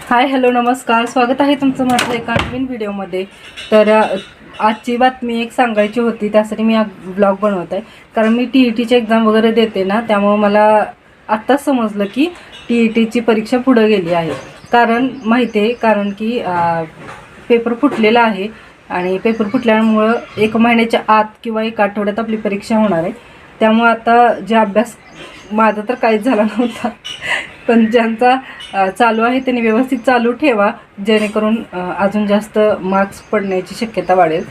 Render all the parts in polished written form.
Hi hello नमस्कार, स्वागत आहे तुमचं माझ्या एका नवीन व्हिडिओमध्ये. तर आजची बातमी एक सांगायची होती, त्यासाठी मी ब्लॉग बनवत आहे. कारण मी TETची एक्झाम वगैरे देते ना, त्यामुळे मला आत्ताच समजलं की TETची परीक्षा पुढे गेली आहे. कारण माहिती आहे, कारण की पेपर फुटलेला आहे आणि पेपर फुटल्यामुळं 1 महिन्याच्या आत किंवा 1 आठवड्यात आपली परीक्षा होणार आहे. त्यामुळे आता जे अभ्यास माझा तर काहीच झाला नव्हता, पण ज्यांचा चालू आहे त्यांनी व्यवस्थित चालू ठेवा, जेणेकरून अजून जास्त मार्क्स पडण्याची शक्यता वाढेल.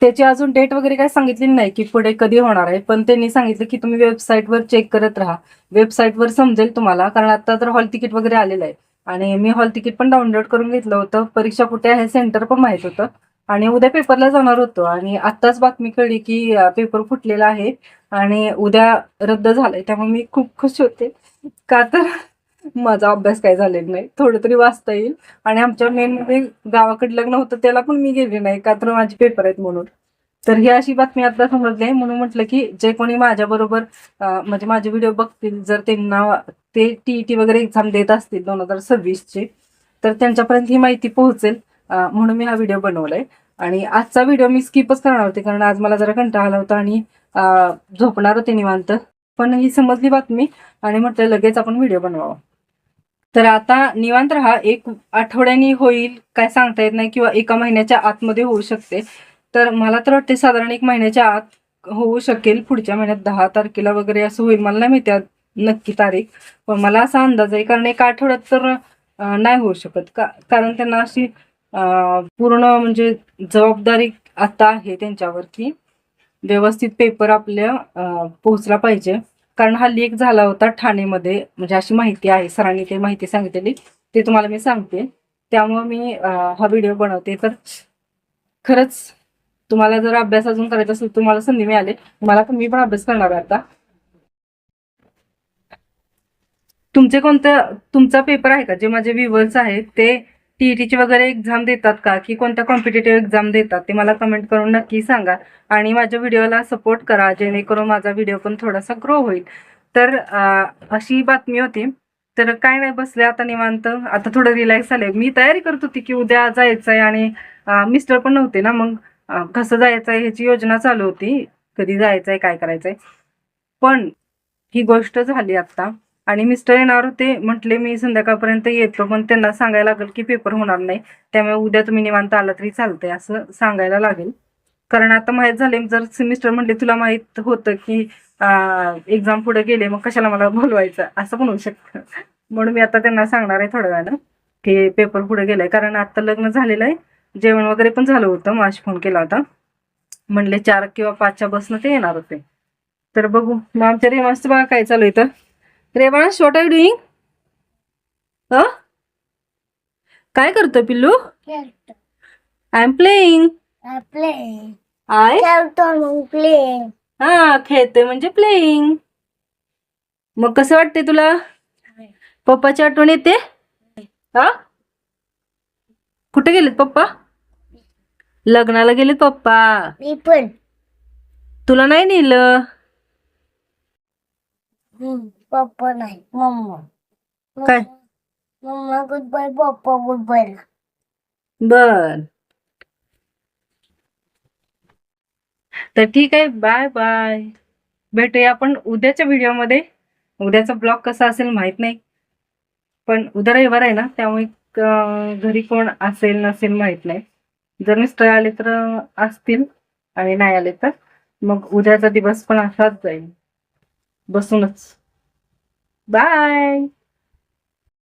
त्याची अजून डेट वगैरे काय सांगितलेली नाही की पुढे कधी होणार आहे, पण त्यांनी सांगितलं की तुम्ही वेबसाईटवर चेक करत राहा. वेबसाईटवर समजेल तुम्हाला, कारण आता तर हॉल तिकीट वगैरे आलेलं आहे आणि मी हॉल तिकीट पण डाउनलोड करून घेतलं होतं. परीक्षा कुठे आहे सेंटर पण माहीत होतं आणि उद्या पेपरला जाणार होतो आणि आत्ताच बातमी कळली की पेपर फुटलेला आहे आणि उद्या रद्द झालाय. त्यामुळे मी खूप खुश होते, का तर माझा अभ्यास काय झालेला नाही, थोडं तरी वाचता येईल. आणि आमच्या मेन मध्ये गावाकडे लग्न होतं त्याला पण मी गेले नाही, का तर माझे पेपर आहेत म्हणून. तर ही अशी बातमी आता समजली आहे, म्हणून म्हटलं की जे कोणी माझ्याबरोबर म्हणजे माझे व्हिडिओ बघतील, जर त्यांना ते TET वगैरे एक्झाम देत असतील 2026चे, तर त्यांच्यापर्यंत ही माहिती पोहोचेल, म्हणून मी हा व्हिडिओ बनवलाय. आणि आजचा व्हिडिओ मी स्किपच करणार होते, कारण आज मला जरा कंटाळा आला होता आणि झोपणार होते निवांत. पण ही समजली बातमी आणि म्हटलं लगेच आपण व्हिडिओ बनवावा. तर आता निवांत राहा, 1 आठवड्यानी होईल काय सांगता येत नाही, किंवा 1 महिन्याच्या आतमध्ये होऊ शकते. तर मला तर वाटते साधारण 1 महिन्याच्या आत होऊ शकेल, पुढच्या महिन्यात 10 तारखेला वगैरे असं होईल. मला नाही माहिती नक्की तारीख, पण मला असा अंदाज आहे, कारण 1 आठवड्यात तर नाही होऊ शकत, कारण त्यांना अशी पूर्ण म्हणजे जबाबदारी आता आहे त्यांच्यावरती, व्यवस्थित पेपर आपल्या पोहोचला पाहिजे. कारण हल्ली एक झाला होता ठाणेमध्ये, म्हणजे अशी माहिती आहे, सरांनी ते माहिती सांगितलेली, ते तुम्हाला मी सांगते. त्यामुळे मी हा व्हिडिओ बनवते. तर खरंच तुम्हाला जर अभ्यास अजून करायचा असेल, तुम्हाला संधी मिळाली, मला पण मी पण अभ्यास करणार आहे आता. तुमचा पेपर आहे का, जे माझे व्ह्युअर्स आहेत ते TETची वगैरे एक्झाम देतात का, की कोणत्या कॉम्पिटेटिव्ह एक्झाम देतात, ते मला कमेंट करून नक्की सांगा. आणि माझ्या व्हिडिओला सपोर्ट करा, जेणेकरून माझा व्हिडिओ पण थोडासा ग्रो होईल. तर अशी बातमी होती. तर काय नाही, बसले आता निवांत, आता थोडं रिलॅक्स झाले. मी तयारी करत होती की उद्या जायचं आहे, आणि मिस्टर पण नव्हते ना, मग कसं जायचं आहे ह्याची योजना चालू होती, कधी जायचं आहे काय करायचंय. पण ही गोष्ट झाली आता, आणि मिस्टर येणार होते, म्हटले मी संध्याकाळपर्यंत येतो, पण त्यांना सांगायला लागेल की पेपर होणार नाही, त्यामुळे उद्या तुम्ही निवांत आला तरी चालतंय असं सांगायला लागेल. कारण आता माहीत झाले, जर मिस्टर म्हटले तुला माहित होतं की एक्झाम पुढे गेले, मग कशाला मला बोलवायचं, असं पण होऊ शकतं. म्हणून मी आता त्यांना सांगणार आहे थोड्या वेळानं की पेपर पुढे गेलाय. कारण आता लग्न झालेलं आहे, जेवण वगैरे पण झालं होतं, माझी फोन केला होता, म्हणले 4 किंवा 5च्या बसनं ते येणार होते. तर बघू. मग आमच्या रेवांसचं बघा काय चालू आहे. Revansh, what R you doing? काय करतोय पिल्लू? I am playing. आय हा, खेळतोय म्हणजे प्लेइंग. मग कसं वाटते तुला? पप्पाची आठवण येते? हा, कुठे गेलेत पप्पा? लग्नाला गेलेत पप्पा. मी पण. तुला नाही नेलं? पप्पा नाही, मम्मा. काय? मम्मा गुड बाय, पप्पा गुड बाय. बर, तर ठीक आहे, बाय बाय. भेटूया आपण उद्याच्या व्हिडिओमध्ये. उद्याचा ब्लॉग कसा असेल माहित नाही, पण उद्या रविवार आहे ना, त्यामुळे घरी कोण असेल नसेल माहित नाही. जर मिस्टर आले तर असतील, आणि नाही आले तर मग उद्याचा दिवस पण असाच जाईल बसूनच. बाय.